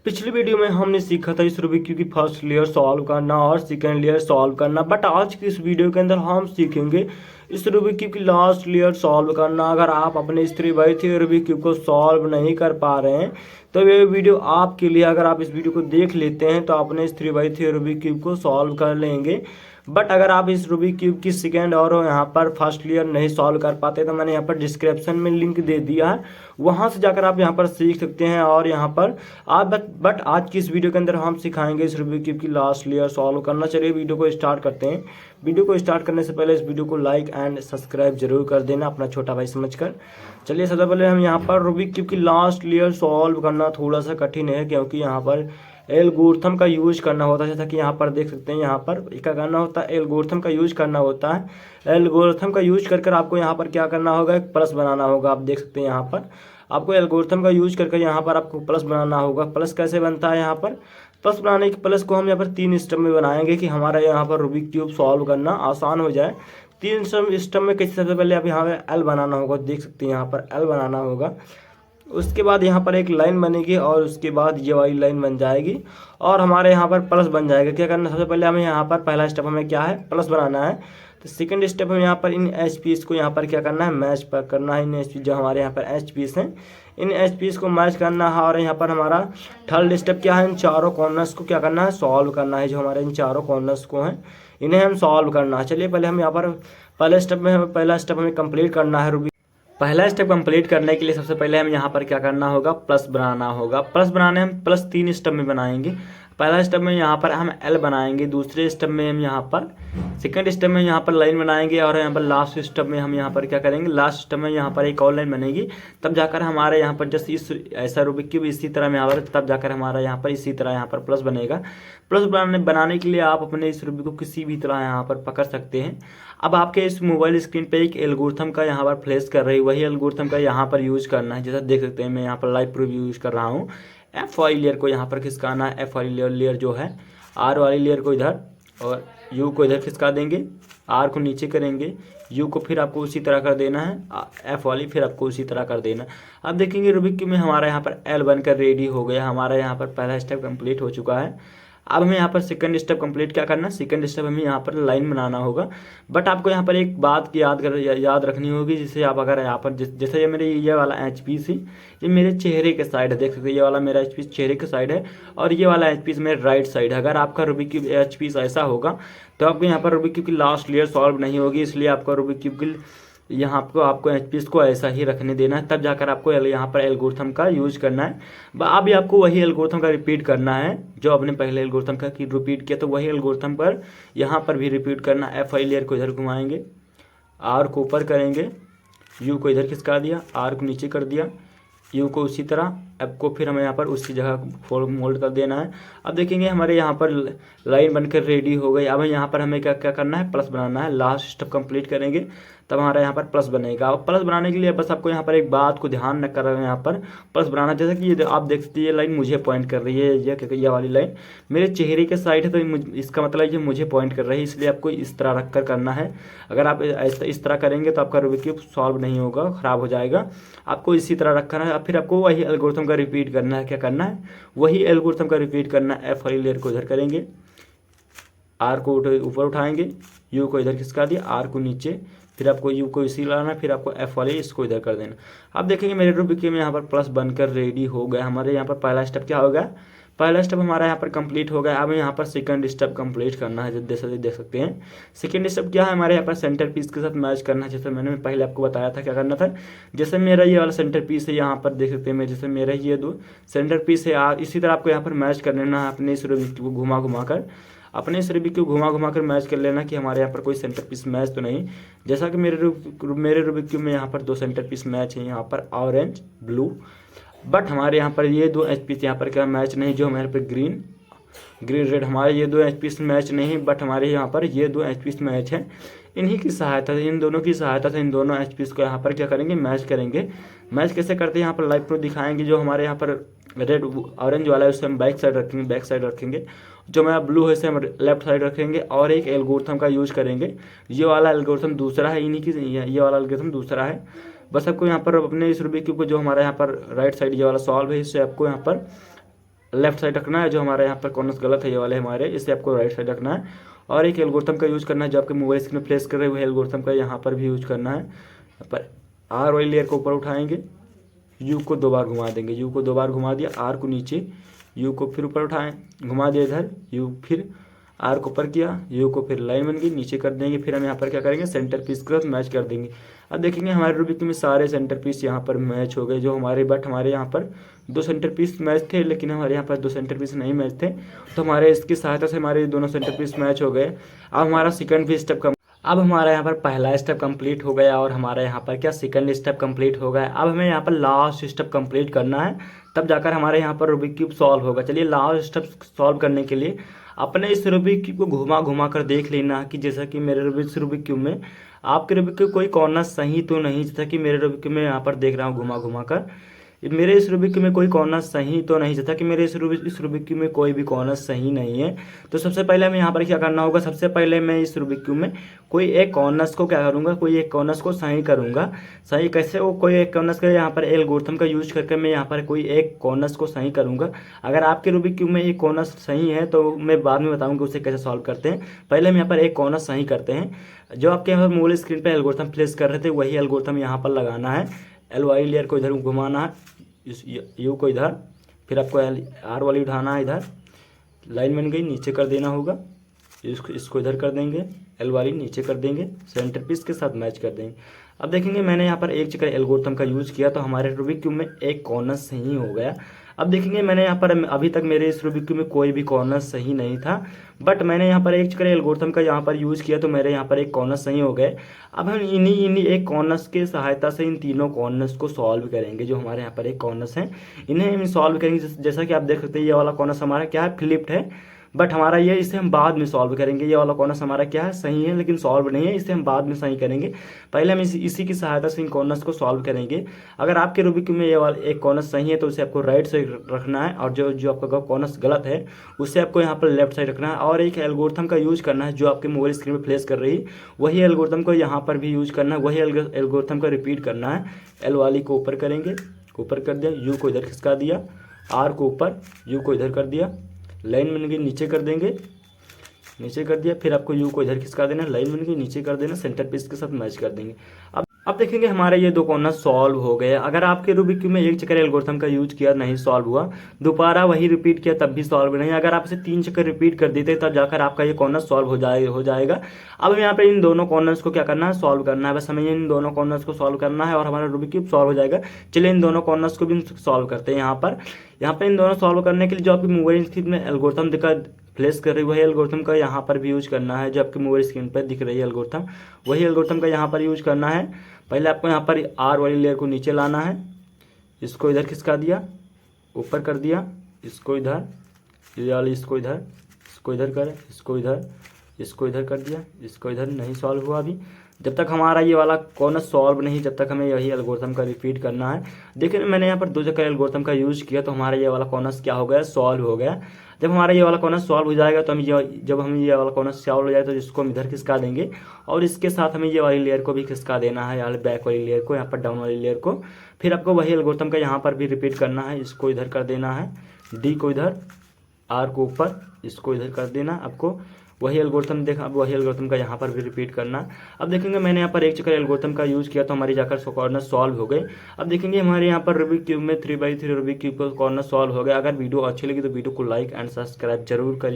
पिछली वीडियो में हमने सीखा था इस रूबिक क्यूब की फर्स्ट लेयर सॉल्व करना और सेकेंड लेयर सॉल्व करना, बट आज की इस वीडियो के अंदर हम सीखेंगे इस रूबिक क्यूब की लास्ट लेयर सॉल्व करना। अगर आप अपने इस 3x3 रूबिक क्यूब को सॉल्व नहीं कर पा रहे हैं तो ये वीडियो आपके लिए। अगर आप इस वीडियो को देख लेते हैं तो अपने इस 3x3 रूबिक क्यूब को सॉल्व कर लेंगे। बट अगर आप इस रूबिक क्यूब की सेकेंड और यहाँ पर फर्स्ट लेयर नहीं सॉल्व कर पाते तो मैंने यहाँ पर डिस्क्रिप्शन में लिंक दे दिया है, वहाँ से जाकर आप यहाँ पर सीख सकते हैं। और यहाँ पर आप बट आज की इस वीडियो के अंदर हम सिखाएंगे इस रूबिक क्यूब की लास्ट लेयर सॉल्व करना। चलिए वीडियो को स्टार्ट करते हैं। वीडियो को स्टार्ट करने से पहले इस वीडियो को लाइक एंड सब्सक्राइब जरूर कर देना अपना छोटा भाई समझकर। चलिए सबसे पहले हम यहाँ पर रूबिक क्यूब की लास्ट लेयर सॉल्व करना थोड़ा सा कठिन है, क्योंकि यहाँ पर एल्गोरिथम का यूज करना होता है। जैसा कि यहाँ पर देख सकते हैं, यहाँ पर क्या करना होता है, एल्गोरिथम का यूज करना होता है। एल्गोरिथम का यूज कर आपको यहाँ पर क्या करना होगा, एक प्लस बनाना होगा। आप देख सकते हैं यहाँ पर आपको एल्गोरिथम का यूज करके यहाँ पर आपको प्लस बनाना होगा। प्लस कैसे बनता है, यहाँ पर प्लस बनाने के प्लस को हम यहाँ पर 3 स्टेप में बनाएंगे कि हमारा यहाँ पर रूबिक क्यूब सॉल्व करना आसान हो जाए। 3 स्टेप में कैसे, सबसे पहले आप यहाँ पर एल बनाना होगा। देख सकते हैं यहाँ पर एल बनाना होगा। उसके बाद यहाँ पर एक लाइन बनेगी और उसके बाद ये वाली लाइन बन जाएगी और हमारे यहाँ पर प्लस बन जाएगा। क्या करना, सबसे पहले हमें यहाँ पर पहला स्टेप हमें क्या है, प्लस बनाना है। तो सेकंड स्टेप में यहाँ पर इन एच पीस को यहाँ पर क्या करना है, मैच पर करना है। इन एच पीस जो हमारे यहाँ पर एच पीस हैं, इन एच पीस को मैच करना है। और यहाँ पर हमारा थर्ड स्टेप क्या है, इन चारों कॉर्नर्स को क्या करना है, सॉल्व करना है। जो हमारे इन चारों कॉर्नर्स को हैं इन्हें हम सॉल्व करना है। चलिए पहले हम यहाँ पर पहला स्टेप हमें कंप्लीट करना है। रूबिक पहला स्टेप कंप्लीट करने के लिए सबसे पहले हम यहाँ पर क्या करना होगा, प्लस बनाना होगा। प्लस बनाने हम प्लस 3 स्टेप में बनाएंगे। पहला स्टेप में यहाँ पर हम एल बनाएंगे, दूसरे स्टेप में हम यहाँ पर सेकंड स्टेप में यहाँ पर लाइन बनाएंगे और यहाँ पर लास्ट स्टेप में हम यहाँ पर क्या करेंगे, लास्ट स्टेप में यहाँ पर एक और लाइन बनेगी। तब जाकर हमारे यहाँ पर जैसे इस ऐसा रूबिक क्यूब इसी तरह में यहाँ पर, तब जाकर हमारा यहाँ पर इसी तरह यहाँ पर प्लस बनेगा। प्लस बनाने के लिए आप अपने इस रूबिक को किसी भी तरह यहाँ पर पकड़ सकते हैं। अब आपके इस मोबाइल स्क्रीन पे एक एल्गोरिथम का यहाँ पर फ्लैश कर रही है, वही एल्गोरिथम का यहाँ पर यूज करना है। जैसा देख सकते हैं मैं यहाँ पर लाइव प्रूफ यूज कर रहा हूँ। एफ वाली लेयर को यहाँ पर खिसकाना है। एफ वाली लेयर जो है, आर वाली लेयर को इधर और यू को इधर खिसका देंगे। आर को नीचे करेंगे, यू को फिर आपको उसी तरह कर देना है, एफ वाली फिर आपको उसी तरह कर देना है। अब देखेंगे रूबिक क्यूब में हमारा यहाँ पर एल बनकर रेडी हो गया। हमारा यहाँ पर पहला स्टेप कंप्लीट हो चुका है। अब हमें यहाँ पर सेकंड स्टेप कंप्लीट क्या करना है, सेकंड स्टेप हमें यहाँ पर लाइन बनाना होगा। बट आपको यहाँ पर एक बात की याद रखनी होगी, जिससे आप अगर यहाँ पर जैसे ये मेरे ये वाला एच पीस है, ये मेरे चेहरे के साइड है। देख सकते हैं ये वाला मेरा एच पीस चेहरे के साइड है और ये वाला एच पीस मेरे राइट साइड है। अगर आपका रूबिक क्यूब एच पीस ऐसा होगा तो आपको यहाँ पर रूबिक क्यूब की लास्ट लेयर सॉल्व नहीं होगी। इसलिए आपका रूबिक क्यूब की यहाँ आपको एच पीस को ऐसा ही रखने देना है। तब जाकर आपको यहाँ पर एल्गोरिथम का यूज करना है। अभी आपको वही एल्गोरिथम का रिपीट करना है जो आपने पहले एल्गोरिथम का रिपीट किया, तो वही एल्गोरिथम पर यहाँ पर भी रिपीट करना है। एफ आई लेयर को इधर घुमाएंगे, आर को ऊपर करेंगे, यू को इधर खिसका दिया, आर को नीचे कर दिया, यू को उसी तरह, एफ को फिर हमें यहाँ पर उसी जगह मोल्ड कर देना है। अब देखेंगे हमारे यहाँ पर लाइन बनकर रेडी हो गई। अब यहाँ पर हमें क्या क्या करना है, प्लस बनाना है। लास्ट स्टेप कंप्लीट करेंगे तब हमारा यहाँ पर प्लस बनेगा। अब प्लस बनाने के लिए बस आपको यहाँ पर एक बात को ध्यान रख कर यहाँ पर प्लस बनाना। जैसे कि ये आप देख सकते हैं ये लाइन मुझे पॉइंट कर रही है, ये वाली लाइन मेरे चेहरे के साइड है, तो इसका मतलब ये मुझे पॉइंट कर रही है। इसलिए आपको इस तरह रख कर करना है। अगर आप इस तरह करेंगे तो आपका रूबिक क्यूब सॉल्व नहीं होगा, ख़राब हो जाएगा। आपको इसी तरह रखना है। फिर आपको वही एल्गोरिथम का रिपीट करना है। क्या करना है, वही एल्गोरिथम का रिपीट करना है। एफ वाली लेयर को इधर करेंगे, आर को ऊपर उठाएंगे, यू को इधर खिसका दिया, आर को नीचे, फिर आपको यू को इसी लाना, फिर आपको एफ वाले इसको इधर कर देना। अब देखेंगे मेरे रूबिक क्यूब में यहाँ पर प्लस बनकर रेडी हो गया। हमारे यहाँ पर पहला स्टेप क्या हो गया, पहला स्टेप हमारा यहाँ पर कंप्लीट हो गया। अब यहाँ पर सेकंड स्टेप कंप्लीट करना है। जैसे देख सकते हैं सेकंड स्टेप क्या है, हमारे यहाँ पर सेंटर पीस के साथ मैच करना है। जैसे मैंने पहले आपको बताया था क्या करना था। जैसे मेरा ये वाला सेंटर पीस है, यहाँ पर देख सकते हैं मैं, जैसे मेरा ये 2 सेंटर पीस है, इसी तरह आपको यहाँ पर मैच कर लेना है अपने इस रूबिक क्यूब को घुमा घुमा कर मैच कर लेना कि हमारे यहाँ पर कोई सेंटर पीस मैच तो नहीं। जैसा कि मेरे रूबिक क्यूब में यहाँ पर 2 सेंटर पीस मैच है, यहाँ पर ऑरेंज ब्लू। बट हमारे यहाँ पर ये 2 एच पीस यहाँ पर क्या मैच नहीं, जो हमारे पर ग्रीन रेड, हमारे ये 2 एच पीस मैच नहीं। बट हमारे यहाँ पर ये 2 एच पीस मैच हैं। इन्हीं की सहायता से, इन दोनों की सहायता से इन दोनों एच पीस को यहाँ पर क्या करेंगे, मैच करेंगे। मैच कैसे करते हैं यहाँ पर लाइव प्रूफ दिखाएंगे। जो हमारे यहाँ पर रेड ऑरेंज वाला है उसे हम बैक साइड रखेंगे। जो हमारा ब्लू है उसे हम लेफ्ट साइड रखेंगे और एक एल्गोरिथम का यूज करेंगे। ये वाला एल्गोरिथम दूसरा है, इन्हीं की ये वाला एल्गोरिथम दूसरा है। बस आपको यहाँ पर अपने इस रूबिक क्यूब को जो हमारा यहाँ पर राइट साइड ये वाला सॉल्व है, इससे आपको यहाँ पर लेफ्ट साइड रखना है, जो हमारे यहाँ पर कॉर्नर्स गलत है ये वाले हमारे, इसे आपको राइट साइड रखना है। और एक एल्गोरिथम का यूज़ करना है जो आपके मोबाइल स्क्रीन में प्लेस कर रहे हुए एल्गोरिथम का यहाँ पर भी यूज करना है। यहाँ पर आर वाली लेयर को ऊपर उठाएंगे, यू को 2 बार घुमा देंगे, यू को 2 बार घुमा दिया, आर को नीचे, यू को फिर ऊपर उठाएं, घुमा दिया इधर, यू फिर आर को ऊपर किया, यू को फिर लाइन बन गई, नीचे कर देंगे। फिर हम यहाँ पर क्या करेंगे, सेंटर पीस के साथ मैच कर देंगे। अब देखेंगे हमारे रूबिक में सारे सेंटर पीस यहाँ पर मैच हो गए, जो हमारे बट हमारे यहाँ पर 2 सेंटर पीस मैच थे, लेकिन हमारे यहाँ पर 2 सेंटर पीस नहीं मैच थे, तो हमारे इसकी सहायता से हमारे दोनों सेंटर पीस मैच हो गए। अब हमारा सेकंड भी स्टेप अब हमारा यहाँ पर पहला स्टेप कंप्लीट हो गया और हमारा यहाँ पर क्या सेकंड स्टेप कंप्लीट हो गया। अब हमें यहाँ पर लास्ट स्टेप कंप्लीट करना है, तब जाकर हमारे यहाँ पर रूबिक क्यूब सॉल्व होगा। चलिए लास्ट स्टेप सॉल्व करने के लिए अपने इस रूबिक क्यूब को घुमा घुमा कर देख लेना कि जैसा कि मेरे रूबिक क्यूब में आपके रूबिक क्यूब कोई कॉर्नर सही तो नहीं, जैसा कि मेरे रूबिक क्यूब में यहाँ पर देख रहा हूँ घुमा घुमा कर, मेरे इस रूबिक क्यूब में कोई कॉर्नर सही तो नहीं, जैसा कि मेरे इस रूबिक क्यूब में कोई भी कॉर्नर सही नहीं है। तो सबसे पहले हमें यहाँ पर क्या करना होगा, सबसे पहले मैं इस रूबिक क्यूब में कोई एक कॉर्नर्स को क्या करूँगा, कोई एक कॉर्नर्स को सही करूँगा। सही कैसे, वो कोई एक कॉर्नर्स का यहाँ पर एल्गोरिथम का यूज करके मैं यहाँ पर कोई एक कॉर्नर्स को सही करूँगा। अगर आपके रूबिक क्यूब में एक कॉर्नर्स सही है तो मैं बाद में बताऊँगा उसे कैसे सॉल्व करते हैं। पहले हम यहाँ पर एक कॉर्नर सही करते हैं। जो आपके यहाँ पर मोबाइल स्क्रीन पर एल्गोरिथम प्लेस कर रहे थे वही एल्गोरिथम यहाँ पर लगाना है। एल वाली लेयर को इधर घुमाना है, इस यू को इधर, फिर आपको आर वाली उठाना है, इधर लाइन बन गई, नीचे कर देना होगा, इसको इधर कर देंगे, एल वाली नीचे कर देंगे, सेंटर पीस के साथ मैच कर देंगे। अब देखेंगे मैंने यहाँ पर एक जगह एल्गोरिथम का यूज किया तो हमारे रूबिक क्यूब में एक कॉर्नर सही हो गया। अब देखेंगे मैंने यहाँ पर अभी तक मेरे इस रूबिक क्यूब में कोई भी कॉर्नर सही नहीं था, बट मैंने यहाँ पर एक जगह एल्गोरिथम का यहाँ पर यूज़ किया तो मेरे यहाँ पर एक कॉर्नर सही हो गए। अब हम इन्हीं एक कॉर्नर्स के सहायता से इन तीनों कॉर्नर्स को सॉल्व करेंगे। जो हमारे यहाँ पर एक कॉर्नर्स हैं इन्हें हम सॉल्व करेंगे। जैसा कि आप देख सकते हैं ये वाला कॉर्नर्स हमारा क्या है, फ्लिप्ड है, बट हमारा ये इसे हम बाद में सॉल्व करेंगे। ये वाला कॉर्नर्स हमारा क्या है, सही है लेकिन सॉल्व नहीं है, इसे हम बाद में सही करेंगे। पहले हम इसी की सहायता से इन कॉर्नर्स को सॉल्व करेंगे। अगर आपके रूबिक में ये वाला एक कॉर्नर सही है तो उसे आपको राइट साइड रखना है, और जो आपका कॉर्नर्स गलत है उसे आपको यहाँ पर लेफ्ट साइड रखना है। और एक एल्गोरिथम का यूज करना है जो आपके मोबाइल स्क्रीन पर प्लेस कर रही, वही एल्गोरिथम को यहाँ पर भी यूज करना है, वही एल्गोरिथम का रिपीट करना है। एल वाली को ऊपर करेंगे, ऊपर कर दिया, यू को इधर खिसका दिया, आर को ऊपर, यू को इधर कर दिया, लाइन बन गई, नीचे कर देंगे, नीचे कर दिया, फिर आपको यू को इधर खिसका देना, लाइन बन गई, नीचे कर देना, सेंटर पीस के साथ मैच कर देंगे। अब देखेंगे हमारे ये 2 कॉर्नर सॉल्व हो गए। अगर आपके रूबिक क्यूब में एक चक्कर एल्गोरिथम का यूज किया नहीं सॉल्व हुआ, दोबारा वही रिपीट किया तब भी सॉल्व नहीं, अगर आप इसे 3 चक्कर रिपीट कर देते तब जाकर आपका ये कॉर्नर सॉल्व हो जाएगा। अब हम यहाँ पे इन दोनों कॉर्नर्स को क्या करना है, सॉल्व करना है। बस हमें इन दोनों कॉर्नर्स को सॉल्व करना है और हमारा रूबिक क्यूब सॉल्व हो जाएगा। चलिए इन दोनों कॉर्नर्स को भी सॉल्व करते हैं। यहाँ पर इन दोनों सॉल्व करने के लिए जो आपकी मोबाइल स्क्रीन में एल्गोरिथम दिखा प्लेस कर रही है वही एल्गोरिथम का यहाँ पर भी यूज करना है। जो आपके मोबाइल स्क्रीन पर दिख रही है एल्गोरिथम, वही एल्गोरिथम का यहाँ पर यूज करना है। पहले आपको यहाँ पर आर वाली लेयर को नीचे लाना है, इसको इधर खिसका दिया, ऊपर कर दिया, इसको इधर, ये वाली इसको इधर, इसको इधर कर, इसको इधर, इसको इधर कर दिया, इसको इधर। नहीं सॉल्व हुआ अभी। जब तक हमारा ये वाला कॉर्नर सॉल्व नहीं, जब तक हमें यही एल्गोरिथम का रिपीट करना है। देखिए मैंने यहाँ पर 2 जगह एल्गोरिथम का यूज किया तो हमारा ये वाला कॉर्नर क्या हो गया, सॉल्व हो गया। जब हमारा ये वाला कॉर्नर सॉल्व हो जाएगा तो हम जब हम ये वाला कॉर्नर सॉल्व हो जाए तो इसको हम इधर खिसका देंगे, और इसके साथ हमें ये वाली लेयर को भी खिसका देना है, यार बैक वाली लेयर को, यहाँ पर डाउन वाली लेयर को। फिर आपको वही एल्गोरिथम का यहाँ पर भी रिपीट करना है, इसको इधर कर देना है, डी को इधर, आर को ऊपर, इसको इधर कर देना। आपको वही एल्गोरिथम देखा, अब वही एल्गोरिथम का यहाँ पर भी रिपीट करना। अब देखेंगे मैंने यहाँ पर एक चक्कर एल्गोरिथम का यूज किया तो हमारी जाकर कॉर्नर सॉल्व हो गए। अब देखेंगे हमारे यहाँ पर रूबिक क्यूब में 3x3 रूबिक क्यूब का कॉर्नर सॉल्व हो गया। अगर वीडियो अच्छी लगी तो वीडियो को लाइक एंड सब्सक्राइब जरूर करिए।